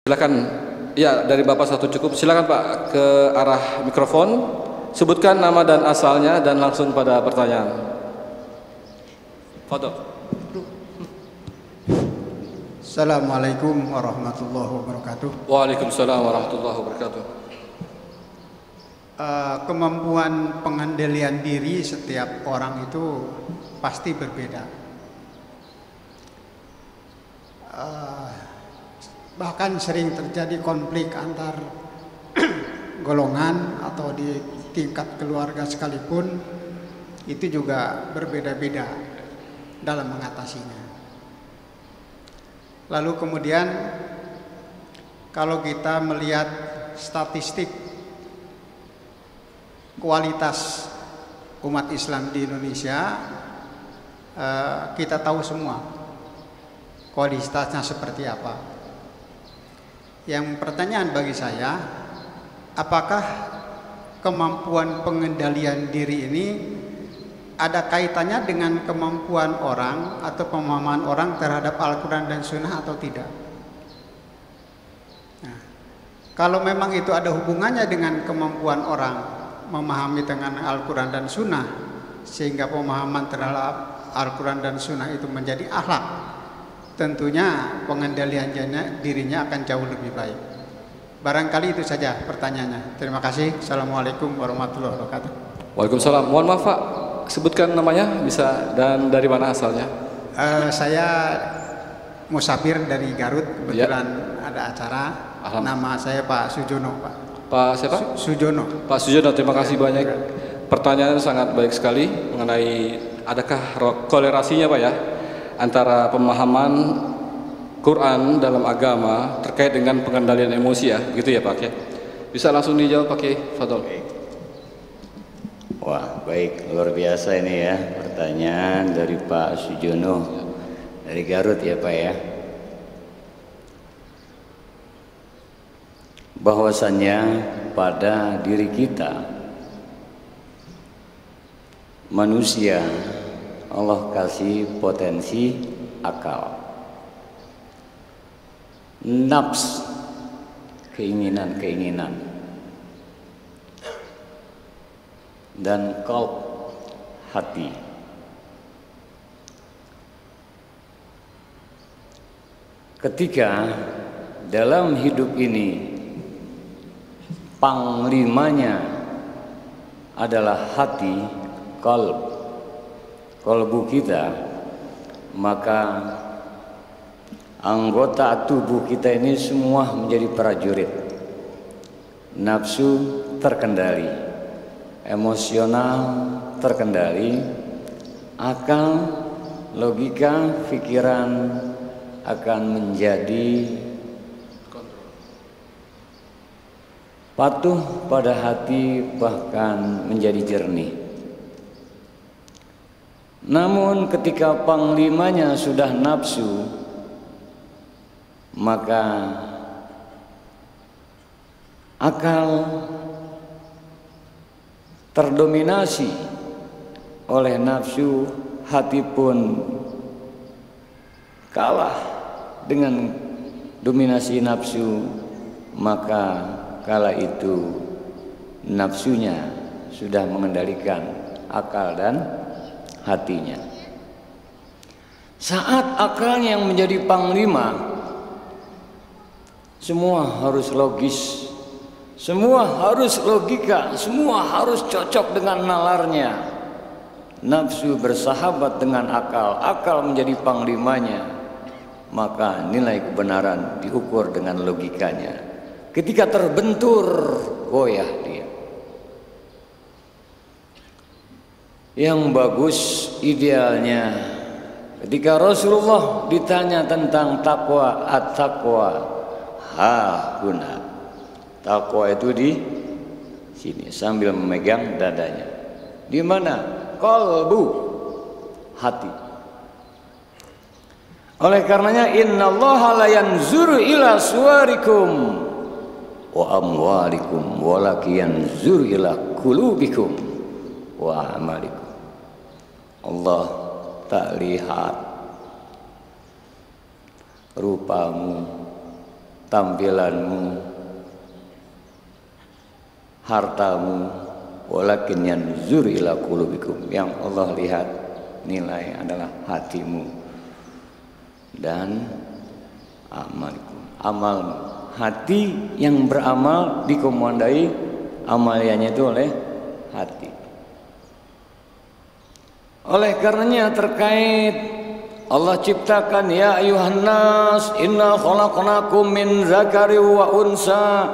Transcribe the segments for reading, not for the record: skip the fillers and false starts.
Silakan, ya dari Bapak satu cukup. Silakan Pak ke arah mikrofon. Sebutkan nama dan asalnya dan langsung pada pertanyaan. Foto. Assalamualaikum warahmatullahi wabarakatuh. Waalaikumsalam warahmatullahi wabarakatuh. Kemampuan pengendalian diri setiap orang itu pasti berbeda. Bahkan sering terjadi konflik antar golongan atau di tingkat keluarga sekalipun, itu juga berbeda-beda dalam mengatasinya. Lalu kemudian kalau kita melihat statistik kualitas umat Islam di Indonesia, kita tahu semua kualitasnya seperti apa. Yang pertanyaan bagi saya, apakah kemampuan pengendalian diri ini ada kaitannya dengan kemampuan orang atau pemahaman orang terhadap Al-Quran dan Sunnah atau tidak? Nah, kalau memang itu ada hubungannya dengan kemampuan orang memahami dengan Al-Quran dan Sunnah, sehingga pemahaman terhadap Al-Quran dan Sunnah itu menjadi akhlak, tentunya pengendalian dirinya akan jauh lebih baik. Barangkali itu saja pertanyaannya. Terima kasih. Assalamualaikum warahmatullahi wabarakatuh. Waalaikumsalam. Mohon maaf Pak, sebutkan namanya bisa dan dari mana asalnya. Saya musafir dari Garut, kebetulan ada acara. Nama saya Pak Sujono, Pak. Pak siapa? Sujono. Pak Sujono, terima kasih banyak. Pertanyaan sangat baik sekali mengenai adakah kolerasinya Pak ya antara pemahaman Quran dalam agama terkait dengan pengendalian emosi ya, gitu ya Pak ya. Bisa langsung dijawab pakai Fadol. Wah, baik, luar biasa ini ya pertanyaan dari Pak Sujono dari Garut ya Pak ya. Bahwasannya pada diri kita manusia Allah kasih potensi akal, nafs, keinginan-keinginan, dan qalb, hati. Ketika dalam hidup ini panglimanya adalah hati, kalbu kita, maka anggota tubuh kita ini semua menjadi prajurit. Nafsu terkendali, emosional terkendali, akal, logika, pikiran akan menjadi patuh pada hati, bahkan menjadi jernih. Namun ketika panglimanya sudah nafsu, maka akal terdominasi oleh nafsu, hati pun kalah dengan dominasi nafsu, maka kala itu nafsunya sudah mengendalikan akal dan hatinya. Saat akalnya yang menjadi panglima, semua harus logis, semua harus logika, semua harus cocok dengan nalarnya. Nafsu bersahabat dengan akal, akal menjadi panglimanya, maka nilai kebenaran diukur dengan logikanya. Ketika terbentur, goyah dia. Yang bagus idealnya ketika Rasulullah ditanya tentang takwa, at-taqwa ha guna. Takwa itu di sini sambil memegang dadanya. Di mana? Qalbu, hati. Oleh karenanya innallaha la yanzuru ila suwarikum wa amwalikum walakin yanzuru ila qulubikum wa amalikum. Allah tak lihat rupamu, tampilanmu, hartamu, walakin yanzur ila qulubikum. Yang Allah lihat, nilai adalah hatimu dan amalku, amalmu. Hati yang beramal dikomandai amalnya itu oleh hati. Oleh karenanya terkait Allah ciptakan, ya ayuhan nas inna khalaqnakum min zakari wa unsa.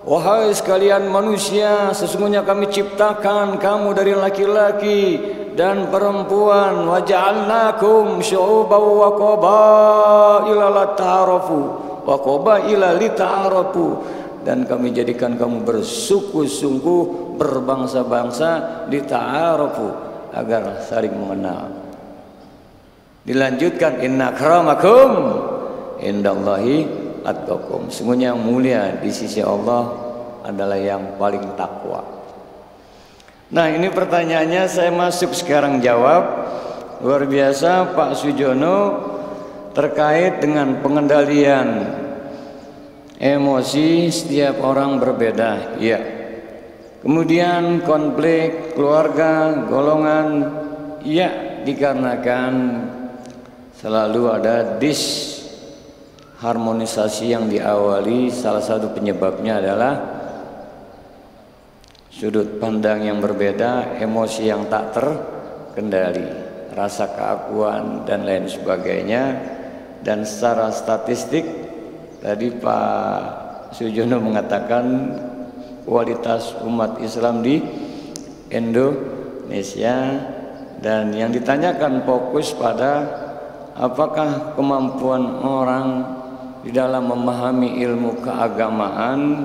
Wahai sekalian manusia, sesungguhnya kami ciptakan kamu dari laki-laki dan perempuan. Wa ja'alnakum syu'uban wa qabaila lita'arafu wa qabaila lita'arafu. Dan kami jadikan kamu bersuku-suku, berbangsa-bangsa, lita'arafu, agar saling mengenal. Dilanjutkan, inna akramakum indallahi atqakum. Sungguhnya yang mulia di sisi Allah adalah yang paling takwa. Nah, ini pertanyaannya, saya masuk sekarang jawab. Luar biasa Pak Sujono terkait dengan pengendalian emosi setiap orang berbeda. Ya. Kemudian konflik keluarga, golongan, ya, dikarenakan selalu ada disharmonisasi yang diawali. Salah satu penyebabnya adalah sudut pandang yang berbeda, emosi yang tak terkendali, rasa keakuan dan lain sebagainya. Dan secara statistik tadi Pak Sujono mengatakan kualitas umat Islam di Indonesia, dan yang ditanyakan fokus pada apakah kemampuan orang di dalam memahami ilmu keagamaan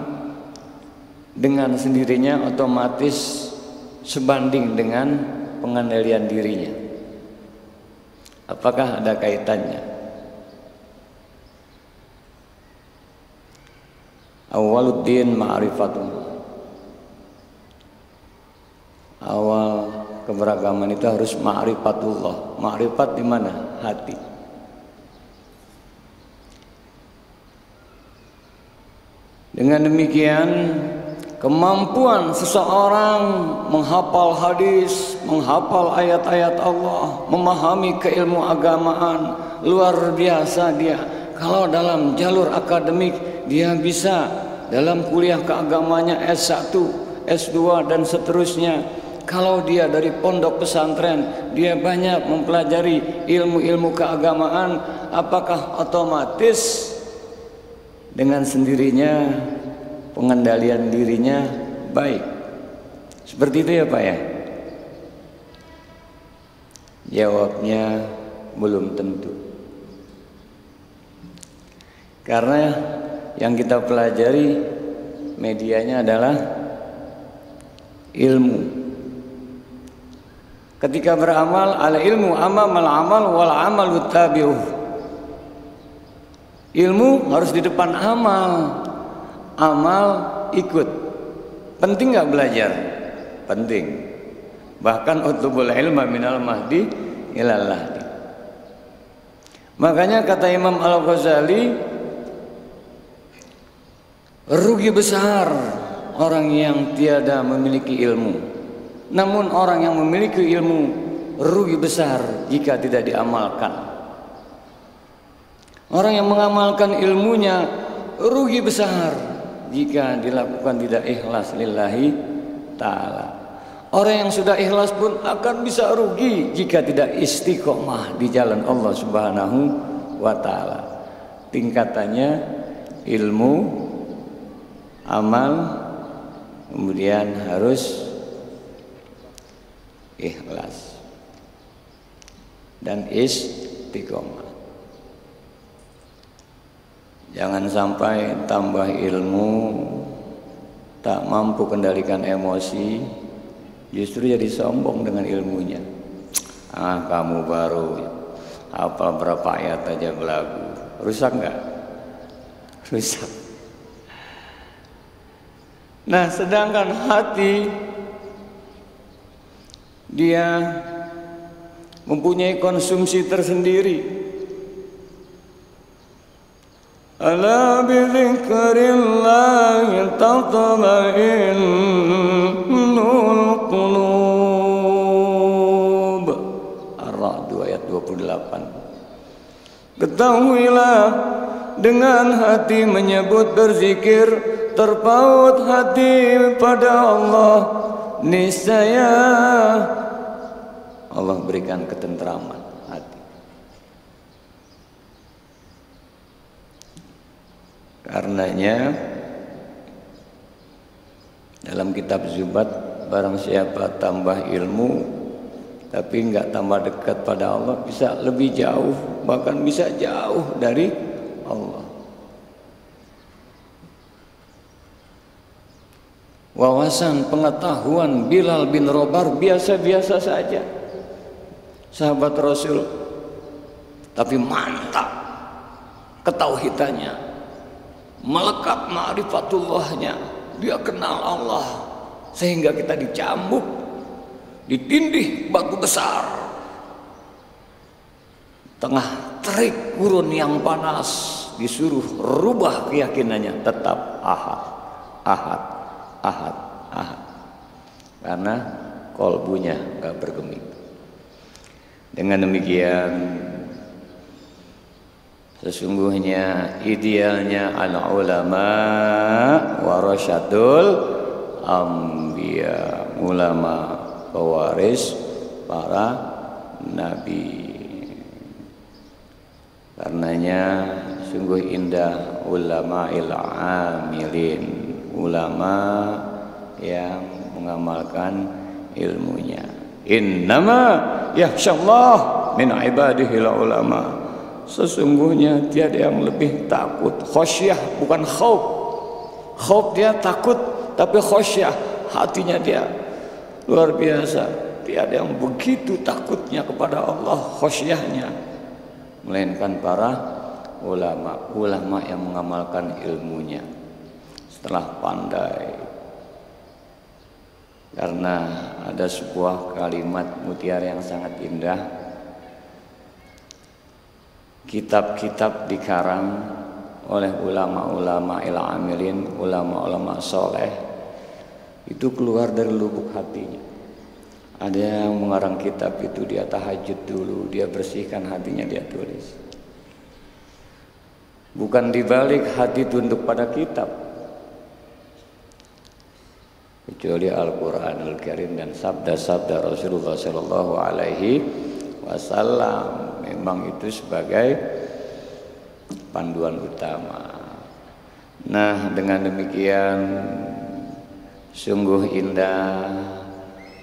dengan sendirinya otomatis sebanding dengan pengendalian dirinya. Apakah ada kaitannya? Awaluddin ma'rifatun. Awal keberagaman itu harus ma'rifatullah. Ma'rifat di mana? Hati. Dengan demikian, kemampuan seseorang menghafal hadis, menghafal ayat-ayat Allah, memahami keilmuagamaan luar biasa dia. Kalau dalam jalur akademik dia bisa dalam kuliah keagamanya S1, S2 dan seterusnya. Kalau dia dari pondok pesantren dia banyak mempelajari ilmu-ilmu keagamaan, apakah otomatis dengan sendirinya pengendalian dirinya baik? Seperti itu ya Pak ya? Jawabnya belum tentu. Karena yang kita pelajari medianya adalah ilmu. Ketika beramal, al ilmu amamal amal wal amalu tabi'uh. Ilmu harus di depan amal, amal ikut. Penting nggak belajar? Penting. Bahkan utlubul ilma minal mahdi ilal lahdi. Makanya kata Imam Al-Ghazali, rugi besar orang yang tiada memiliki ilmu. Namun orang yang memiliki ilmu rugi besar jika tidak diamalkan. Orang yang mengamalkan ilmunya rugi besar jika dilakukan tidak ikhlas lillahi ta'ala. Orang yang sudah ikhlas pun akan bisa rugi jika tidak istiqomah di jalan Allah Subhanahu wa ta'ala. Tingkatannya ilmu, amal, kemudian harus ikhlas dan istiqomah. Jangan sampai tambah ilmu tak mampu kendalikan emosi, justru jadi sombong dengan ilmunya. Ah, kamu baru hafal berapa ayat aja belagu. Rusak nggak? Rusak. Nah, sedangkan hati dia mempunyai konsumsi tersendiri. Ala bidzikrillahi tatma'innul qulub. Ar-Ra'd ayat 28. Ketahuilah, dengan hati menyebut berzikir, terpaut hati pada Allah, niscaya Allah berikan ketentraman hati. Karenanya dalam kitab Zubat, barang siapa tambah ilmu tapi enggak tambah dekat pada Allah, bisa lebih jauh, bahkan bisa jauh dari Allah. Wawasan pengetahuan Bilal bin Rabah biasa-biasa saja, sahabat Rasul, tapi mantap ketauhidannya, melekat ma'rifatullahnya. Dia kenal Allah sehingga kita dicambuk, ditindih batu besar, tengah terik gurun yang panas, disuruh rubah keyakinannya, tetap ahad, ahad, ahad, ahad, karena kolbunya gak bergeming. Dengan demikian, sesungguhnya idealnya al-ulama warasatul anbiya, ulama pewaris para nabi. Karenanya sungguh indah ulama'il amilin, ulama yang mengamalkan ilmunya. Innama yakhsyallah min ibadihil ulama. Sesungguhnya tiada yang lebih takut, khosyah bukan khauf. Khauf dia takut, tapi khosyah hatinya dia luar biasa. Tiada yang begitu takutnya kepada Allah, khosyahnya, melainkan para ulama, ulama yang mengamalkan ilmunya setelah pandai. Karena ada sebuah kalimat mutiara yang sangat indah. Kitab-kitab dikarang oleh ulama-ulama il-amilin, ulama-ulama soleh, itu keluar dari lubuk hatinya. Ada yang mengarang kitab itu dia tahajud dulu, dia bersihkan hatinya, dia tulis. Bukan dibalik hati tunduk pada kitab, kecuali Al-Quranul Karim dan sabda-sabda Rasulullah Sallallahu Alaihi Wasallam. Memang itu sebagai panduan utama. Nah, dengan demikian sungguh indah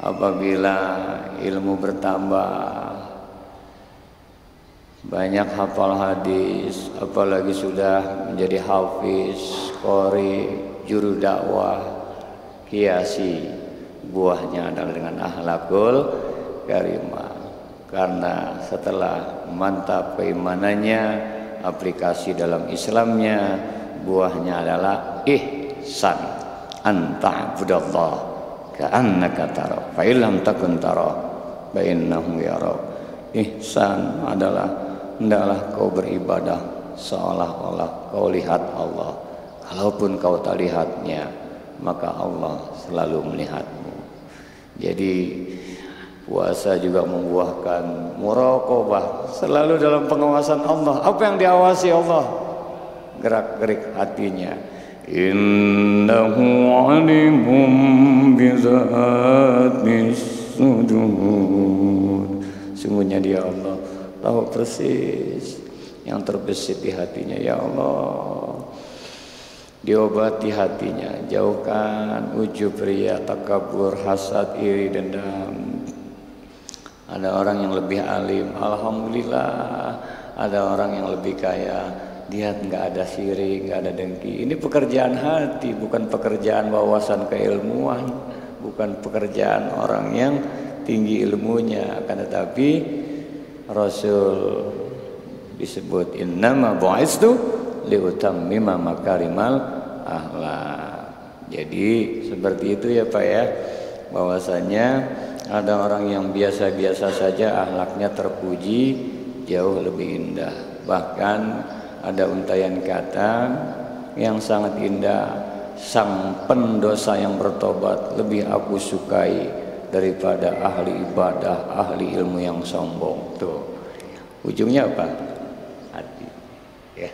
apabila ilmu bertambah, banyak hafal hadis, apalagi sudah menjadi hafiz, qori, juru dakwah, kiasi, buahnya adalah dengan akhlakul karimah. Karena setelah mantap keimanannya, aplikasi dalam Islamnya, buahnya adalah ihsan, anta'budallah ka'annaka tara fa illam takun tara fa innahu yara. Ihsan adalah hendaklah kau beribadah seolah-olah kau lihat Allah. Kalaupun kau tak lihatnya, maka Allah selalu melihatmu. Jadi puasa juga membuahkan muraqabah, selalu dalam pengawasan Allah. Apa yang diawasi Allah? Gerak-gerik hatinya. Innahu alimum bizatis sudur. Sungguhnya dia Allah tahu persis yang terbesit di hatinya. Ya Allah, diobati hatinya, jauhkan ujub, riya, takabur, hasad, iri, dendam. Ada orang yang lebih alim, alhamdulillah. Ada orang yang lebih kaya, dia nggak ada sirik, nggak ada dengki. Ini pekerjaan hati, bukan pekerjaan wawasan keilmuan, bukan pekerjaan orang yang tinggi ilmunya. Akan tetapi Rasul disebut innama bu'istu liutammima makarimal akhlak. Jadi seperti itu ya Pak ya, bahwasanya ada orang yang biasa-biasa saja akhlaknya terpuji jauh lebih indah. Bahkan ada untayan kata yang sangat indah, sang pendosa yang bertobat lebih aku sukai daripada ahli ibadah, ahli ilmu yang sombong. Tuh ujungnya apa? Hati, ya.